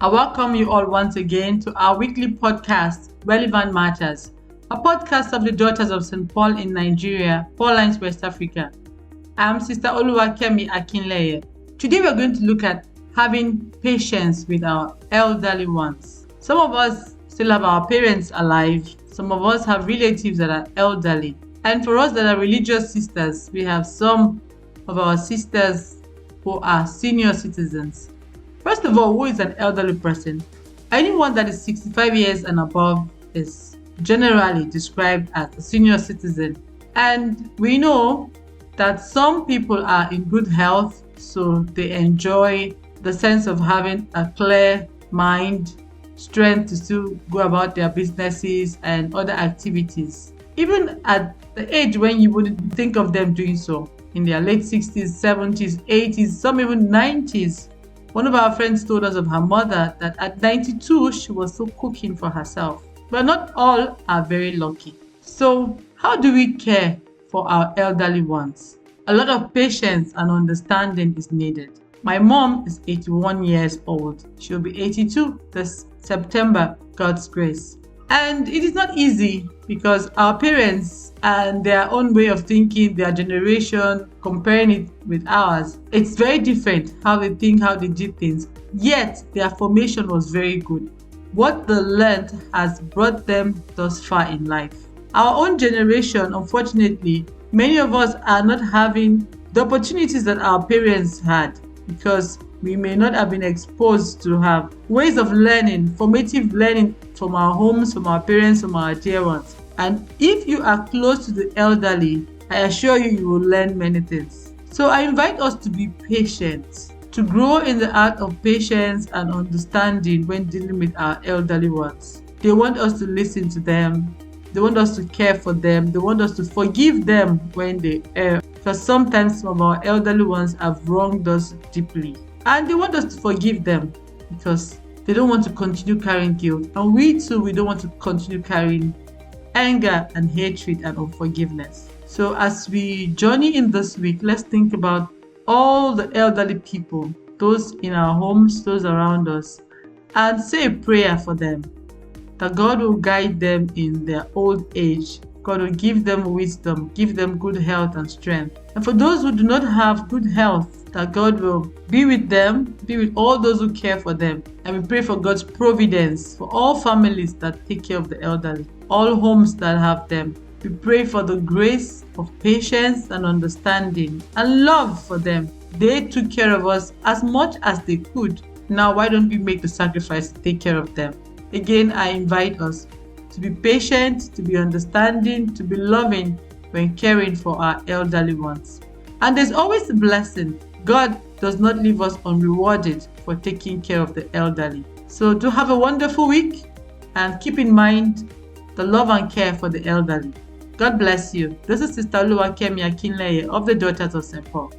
I welcome you all once again to our weekly podcast, Relevant Matters, a podcast of the Daughters of St. Paul in Nigeria, Pauline, West Africa. I'm Sister Oluwakemi Akinleye. Today we're going to look at having patience with our elderly ones. Some of us still have our parents alive. Some of us have relatives that are elderly. And for us that are religious sisters, we have some of our sisters who are senior citizens. First of all, who is an elderly person? Anyone that is 65 years and above is generally described as a senior citizen. And we know that some people are in good health, so they enjoy the sense of having a clear mind, strength to still go about their businesses and other activities. Even at the age when you wouldn't think of them doing so, in their late 60s, 70s, 80s, some even 90s. One of our friends told us of her mother that at 92, she was still cooking for herself. But not all are very lucky. So how do we care for our elderly ones? A lot of patience and understanding is needed. My mom is 81 years old. She'll be 82 this September, God's grace. And it is not easy because our parents and their own way of thinking, their generation, comparing it with ours, it's very different how they think, how they did things. Yet their formation was very good. What they learned has brought them thus far in life. Our own generation, unfortunately, many of us are not having the opportunities that our parents had because we may not have been exposed to have ways of learning, formative learning from our homes, from our parents, from our dear ones. And if you are close to the elderly, I assure you, you will learn many things. So I invite us to be patient, to grow in the art of patience and understanding when dealing with our elderly ones. They want us to listen to them. They want us to care for them. They want us to forgive them when they err. Because sometimes some of our elderly ones have wronged us deeply. And they want us to forgive them because they don't want to continue carrying guilt. And we too, we don't want to continue carrying anger and hatred and unforgiveness. So as we journey in this week, let's think about all the elderly people, those in our homes, those around us, and say a prayer for them, that God will guide them in their old age. God will give them wisdom, give them good health and strength. And for those who do not have good health, that God will be with them, be with all those who care for them. And we pray for God's providence for all families that take care of the elderly, all homes that have them. We pray for the grace of patience and understanding and love for them. They took care of us as much as they could. Now, why don't we make the sacrifice to take care of them? Again, I invite us to be patient, to be understanding, to be loving when caring for our elderly ones. And there's always a blessing. God does not leave us unrewarded for taking care of the elderly. So do have a wonderful week and keep in mind the love and care for the elderly. God bless you. This is Sister Oluwakemi Akinleye of the Daughters of St. Paul.